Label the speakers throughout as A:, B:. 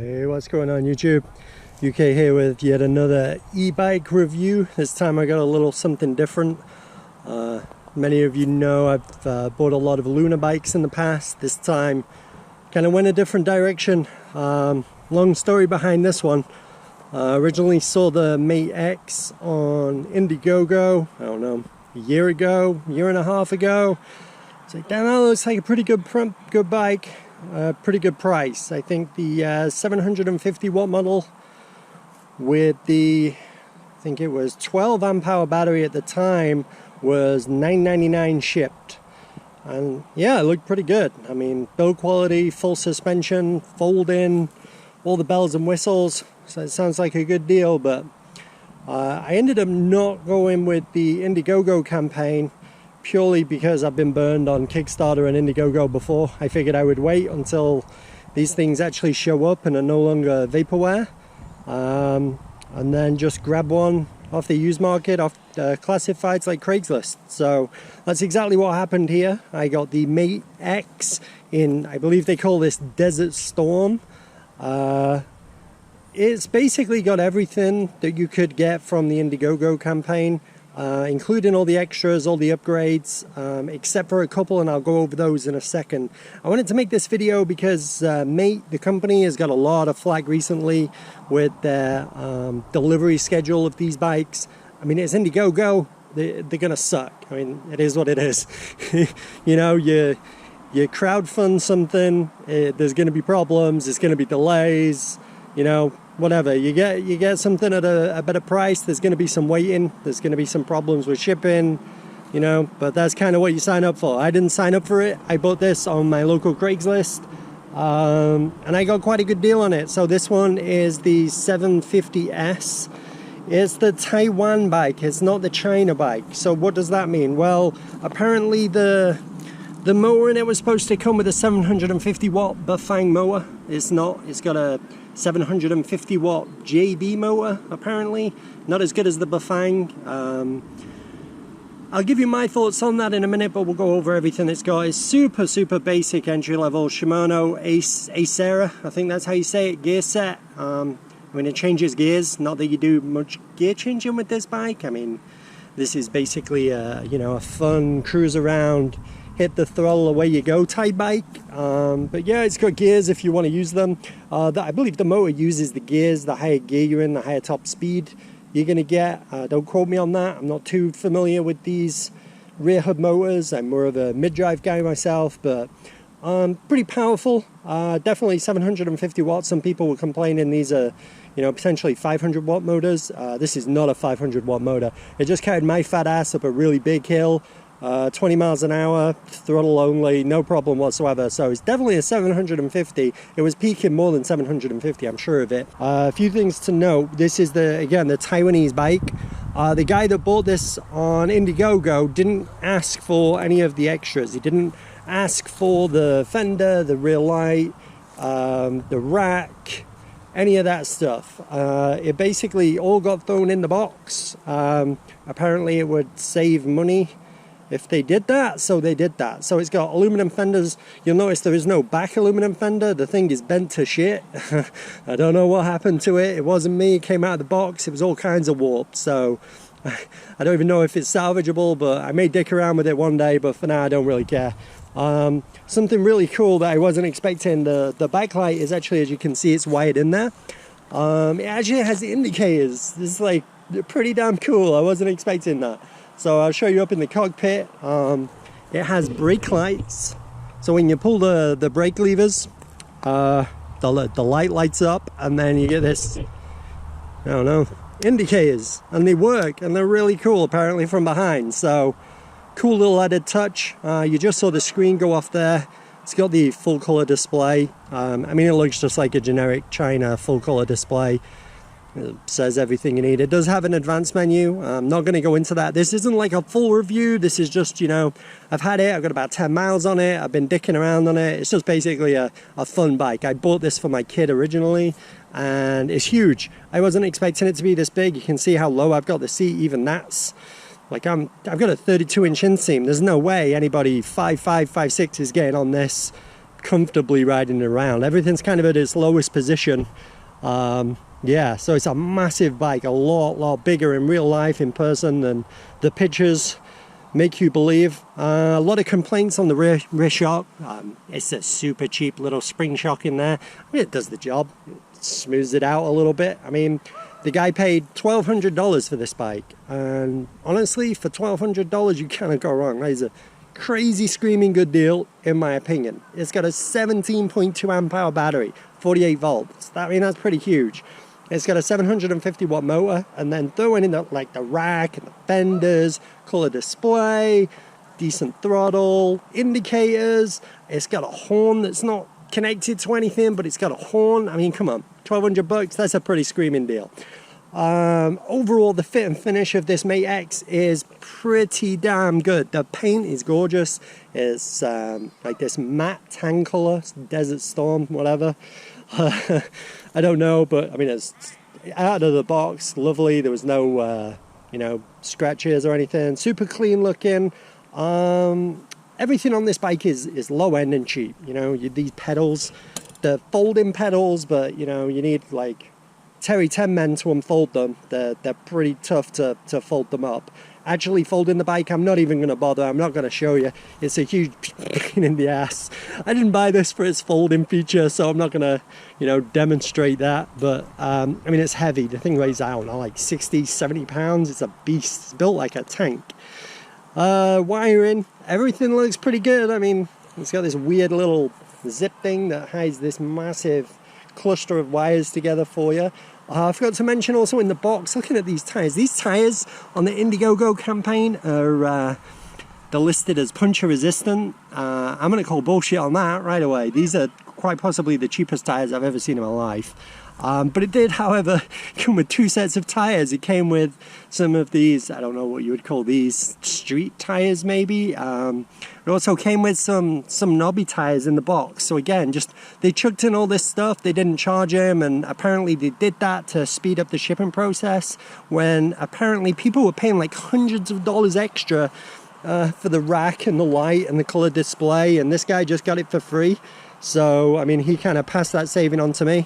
A: Hey, what's going on YouTube? UK here with yet another e-bike review. This time I got a little something different. Many of you know I've bought a lot of Lunar bikes in the past. This time kind of went a different direction. Long story behind this one. Originally saw the Mate X on Indiegogo, I don't know, a year and a half ago. It's like, damn, that looks like a pretty good bike. Pretty good price. I think the 750 watt model with the, I think it was 12 amp hour battery at the time, was $9.99 shipped. And yeah, it looked pretty good. I mean, build quality, full suspension, fold in, all the bells and whistles. So it sounds like a good deal, but I ended up not going with the Indiegogo campaign purely because I've been burned on Kickstarter and Indiegogo before. I figured I would wait until these things actually show up and are no longer vaporware, and then just grab one off the used market, off classifieds like Craigslist. So that's exactly what happened here. I got the Mate X in, I believe they call this Desert Storm. It's basically got everything that you could get from the Indiegogo campaign, including all the extras, all the upgrades, except for a couple, and I'll go over those in a second. I wanted to make this video because Mate, the company, has got a lot of flack recently with their delivery schedule of these bikes. I mean, it's Indiegogo, they're gonna suck. I mean, it is what it is. You know, you crowdfund something, there's gonna be problems, there's gonna be delays, you know, whatever. You get something at a better price, there's going to be some waiting, there's going to be some problems with shipping, you know, but that's kind of what you sign up for. I didn't sign up for it. I bought this on my local Craigslist, and I got quite a good deal on it. So this one is the 750S. It's the Taiwan bike, it's not the China bike. So what does that mean? Well, apparently the motor in it was supposed to come with a 750 watt Bafang motor. It's not. It's got a 750 watt JB motor, apparently. Not as good as the Bafang. I'll give you my thoughts on that in a minute, but we'll go over everything it's got. It's super basic entry level Shimano Acera, I think that's how you say it, gear set. I mean, it changes gears. Not that you do much gear changing with this bike. I mean, this is basically a, you know, a fun cruise around, hit the throttle, away you go type bike. But yeah, it's got gears if you want to use them. I believe the motor uses the gears. The higher gear you're in, the higher top speed you're going to get. Don't quote me on that. I'm not too familiar with these rear hub motors. I'm more of a mid-drive guy myself, but pretty powerful. Definitely 750 watts. Some people were complaining these are, you know, potentially 500 watt motors. This is not a 500 watt motor. It just carried my fat ass up a really big hill. 20 miles an hour, throttle only, no problem whatsoever. So it's definitely a 750. It was peaking more than 750, I'm sure of it. A few things to note. This is again the Taiwanese bike. The guy that bought this on Indiegogo didn't ask for any of the extras. He didn't ask for the fender, the rear light, the rack, any of that stuff. It basically all got thrown in the box. Apparently it would save money if they did that, so they did that. So it's got aluminum fenders. You'll notice there is no back aluminum fender. The thing is bent to shit. I don't know what happened to it. It wasn't me. It came out of the box. It was all kinds of warped. So I don't even know if it's salvageable, but I may dick around with it one day, but for now I don't really care. Something really cool that I wasn't expecting, the backlight is actually, as you can see, it's wired in there. It actually has indicators. This is like pretty damn cool. I wasn't expecting that. So I'll show you up in the cockpit. It has brake lights. So when you pull the brake levers, the light lights up, and then you get this, I don't know, indicators, and they work, and they're really cool apparently from behind. So cool little added touch. You just saw the screen go off there. It's got the full color display. I mean, it looks just like a generic China full color display. It says everything you need. It does have an advanced menu. I'm not going to go into that. This isn't like a full review. This is just, you know, I've had it. I've got about 10 miles on it. I've been dicking around on it. It's just basically a fun bike. I bought this for my kid originally, and it's huge. I wasn't expecting it to be this big. You can see how low I've got the seat. Even that's like, I've got a 32-inch inseam. There's no way anybody 5'5", 5'6" is getting on this comfortably riding around. Everything's kind of at its lowest position. Yeah, so it's a massive bike, a lot bigger in real life, in person, than the pictures make you believe. A lot of complaints on the rear shock. It's a super cheap little spring shock in there. I mean, it does the job. It smooths it out a little bit. I mean, the guy paid $1,200 for this bike, and honestly, for $1,200 you cannot go wrong. That is a crazy screaming good deal, in my opinion. It's got a 17.2 amp hour battery, 48 volts. I mean, that's pretty huge. It's got a 750 watt motor, and then throwing in the rack and the fenders, color display, decent throttle, indicators. It's got a horn that's not connected to anything, but it's got a horn. I mean, come on, $1,200, that's a pretty screaming deal. Overall, the fit and finish of this Mate X is pretty damn good. The paint is gorgeous. It's like this matte tan color, Desert Storm, whatever. I don't know, but I mean, it's out of the box, lovely. There was no, you know, scratches or anything. Super clean looking. Everything on this bike is low end and cheap. You know, these pedals, the folding pedals, but you know, you need like Terry 10 men to unfold them. They're pretty tough to fold them up. Actually folding the bike, I'm not even going to bother. I'm not going to show you. It's a huge pain in the ass. I didn't buy this for its folding feature, so I'm not going to, you know, demonstrate that. But I mean, it's heavy. The thing weighs, I don't know, like 60, 70 pounds. It's a beast. It's built like a tank. Wiring, everything looks pretty good. I mean, it's got this weird little zip thing that hides this massive cluster of wires together for you. I forgot to mention also in the box, looking at these tires on the Indiegogo campaign are they're listed as puncture resistant. I'm going to call bullshit on that right away. These are quite possibly the cheapest tires I've ever seen in my life. But it did, however, come with 2 sets of tires. It came with some of these, I don't know what you would call these, street tires maybe. It also came with some knobby tires in the box. So again, just they chucked in all this stuff. They didn't charge him, and apparently they did that to speed up the shipping process, when apparently people were paying like hundreds of dollars extra for the rack and the light and the color display, and this guy just got it for free. So I mean, he kind of passed that saving on to me.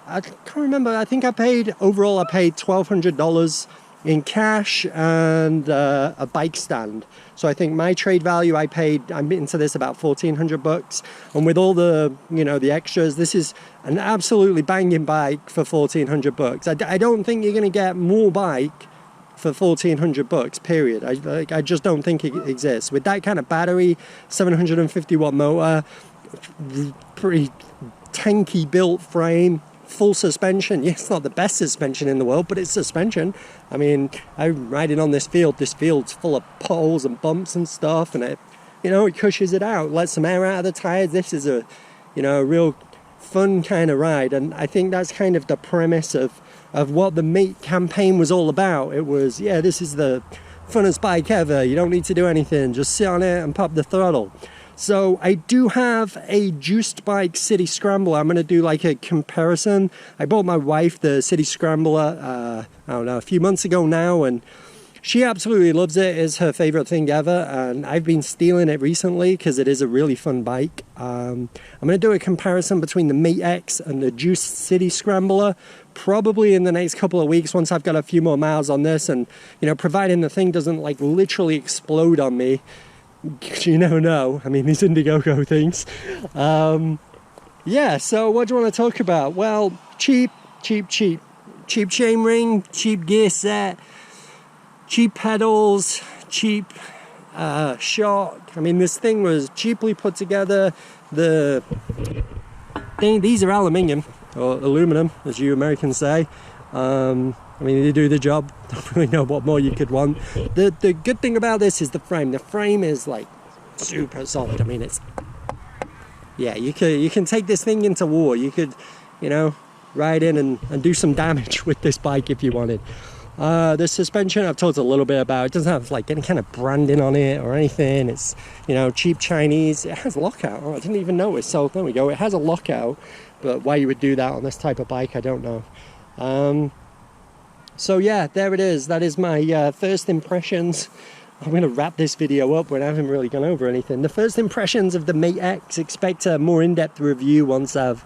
A: I can't remember, I think I paid $1,200 in cash and a bike stand. So I think my trade value, I'm into this about $1,400, and with all the, you know, the extras, this is an absolutely banging bike for $1,400. I don't think you're going to get more bike for $1,400, period. I just don't think it exists. With that kind of battery, 750 watt motor, pretty tanky built frame, full suspension. Yes, it's not the best suspension in the world, but it's suspension. I mean, I'm riding on this field. This field's full of potholes and bumps and stuff, and it, you know, it cushions it out, lets some air out of the tires. This is a, you know, a real fun kind of ride, and I think that's kind of the premise of what the Mate campaign was all about. It was, yeah, this is the funnest bike ever. You don't need to do anything. Just sit on it and pop the throttle. So I do have a Juiced Bike City Scrambler. I'm going to do like a comparison. I bought my wife the City Scrambler, I don't know, a few months ago now, and she absolutely loves it. It's her favorite thing ever, and I've been stealing it recently because it is a really fun bike. I'm going to do a comparison between the Mate X and the Juiced City Scrambler, probably in the next couple of weeks once I've got a few more miles on this, and, you know, providing the thing doesn't like literally explode on me. You never know. I mean, these Indiegogo things. Yeah, so what do you want to talk about? Well, cheap chainring, cheap gear set, cheap pedals, cheap shock. I mean, this thing was cheaply put together. The thing, these are aluminium or aluminum, as you Americans say. I mean, they do the job. Don't really know what more you could want. The good thing about this is the frame. The frame is like super soft. I mean, it's, yeah, you can take this thing into war. You could, you know, ride in and do some damage with this bike if you wanted. The suspension I've talked a little bit about. It doesn't have like any kind of branding on it or anything. It's, you know, cheap Chinese. It has lockout. Oh, I didn't even notice. So there we go. It has a lockout, but why you would do that on this type of bike, I don't know. So yeah, there it is. That is my first impressions I'm going to wrap this video up when I haven't really gone over anything. The first impressions of the Mate X, expect a more in-depth review once I've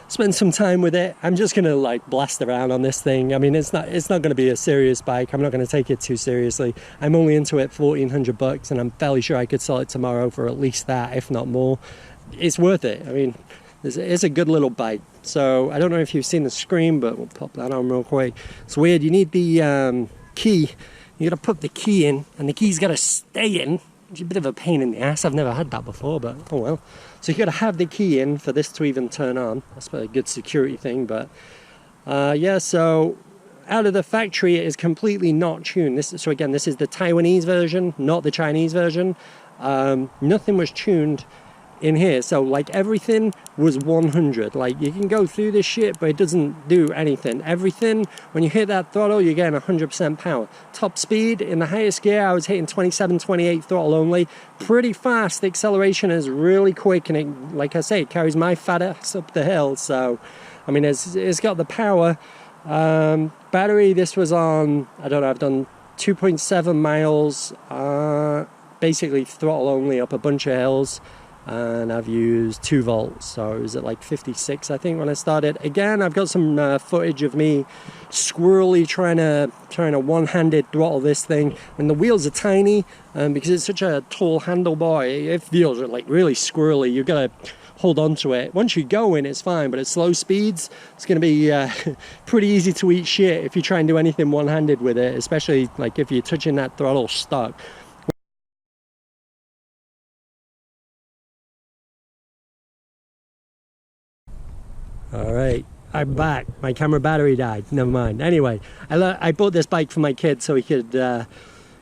A: spent some time with it. I'm just going to like blast around on this thing. I mean, it's not going to be a serious bike. I'm not going to take it too seriously. I'm only into it $1,400 and I'm fairly sure I could sell it tomorrow for at least that, if not more. It's worth it. I mean, it's a good little bike. So I don't know if you've seen the screen, but we'll pop that on real quick. It's weird. You need the key. You got to put the key in, and the key's got to stay in. It's a bit of a pain in the ass. I've never had that before, but oh well. So you got to have the key in for this to even turn on. That's a good security thing, but yeah. So out of the factory, it is completely not tuned. So again, this is the Taiwanese version, not the Chinese version. Nothing was tuned in here, so like everything was 100. Like you can go through this shit, but it doesn't do anything. Everything, when you hit that throttle, you're getting 100% power. Top speed in the highest gear, I was hitting 27, 28 throttle only. Pretty fast. The acceleration is really quick, and it, like I say, it carries my fat ass up the hill. So I mean, it's got the power. Battery, this was on, I don't know, I've done 2.7 miles, basically throttle only up a bunch of hills. And I've used 2 volts, so it was at like 56 I think when I started. Again, I've got some footage of me squirrely trying to one-handed throttle this thing, and the wheels are tiny, because it's such a tall handlebar. It feels like really squirrely. You've got to hold on to it. Once you go in, it's fine, but at slow speeds, it's going to be pretty easy to eat shit if you try and do anything one-handed with it, especially like if you're touching that throttle stuck. All right, I'm back. My camera battery died. Never mind. Anyway, I bought this bike for my kid so he could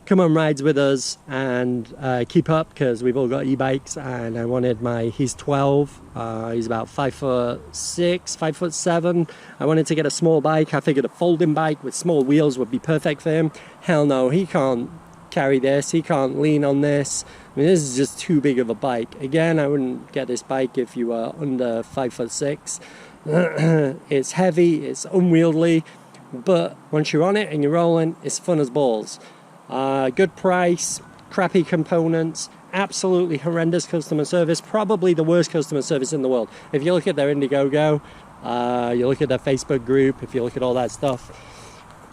A: come on rides with us and keep up, because we've all got e-bikes, and I wanted he's 12, he's about 5'6", 5'7". I wanted to get a small bike. I figured a folding bike with small wheels would be perfect for him. Hell no, he can't carry this, he can't lean on this. I mean, this is just too big of a bike. Again, I wouldn't get this bike if you were under 5'6". It's heavy, it's unwieldy, but once you're on it and you're rolling, it's fun as balls. Good price, crappy components, absolutely horrendous customer service, probably the worst customer service in the world. If you look at their Indiegogo, you look at their Facebook group, if you look at all that stuff,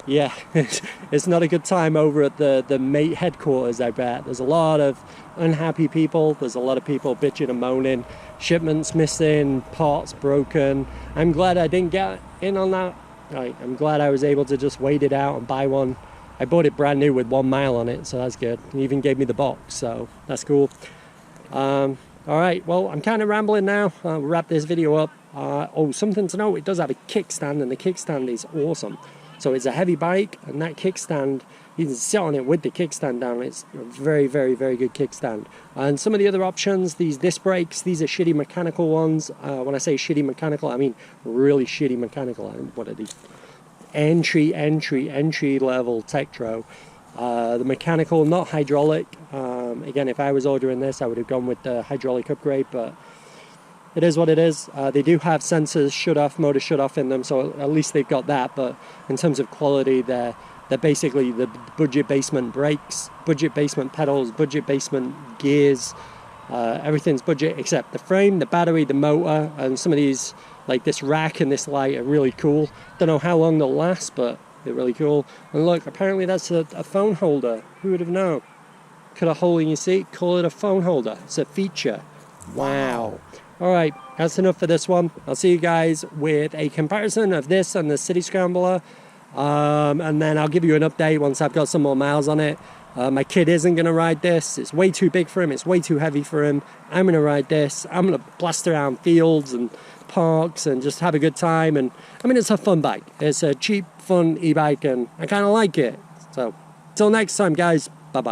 A: yeah, it's not a good time over at the Mate headquarters, I bet. There's a lot of unhappy people, there's a lot of people bitching and moaning, shipments missing, parts broken. I'm glad I didn't get in on that. I'm glad I was able to just wait it out and buy one. I bought it brand new with 1 mile on it, so that's good. He even gave me the box, so that's cool. All right, well, I'm kind of rambling now. I'll wrap this video up. Oh, something to note, it does have a kickstand, and the kickstand is awesome. So it's a heavy bike, and that kickstand, you can sit on it with the kickstand down. It's a very, very, very good kickstand. And some of the other options, these disc brakes, these are shitty mechanical ones. When I say shitty mechanical, I mean really shitty mechanical. What are these? Entry level Tektro. The mechanical, not hydraulic. Again, if I was ordering this, I would have gone with the hydraulic upgrade, but it is what it is. They do have sensors, shut-off, motor shut-off in them, so at least they've got that. But in terms of quality, they're basically the budget basement brakes, budget basement pedals, budget basement gears. Everything's budget except the frame, the battery, the motor, and some of these, like this rack and this light, are really cool. Don't know how long they'll last, but they're really cool. And look, apparently that's a phone holder. Who would have known? Cut a hole in your seat, call it a phone holder. It's a feature. Wow. All right, that's enough for this one. I'll see you guys with a comparison of this and the City Scrambler. And then I'll give you an update once I've got some more miles on it. My kid isn't going to ride this. It's way too big for him. It's way too heavy for him. I'm going to ride this. I'm going to blast around fields and parks and just have a good time. And I mean, it's a fun bike. It's a cheap, fun e-bike, and I kind of like it. So, till next time, guys. Bye-bye.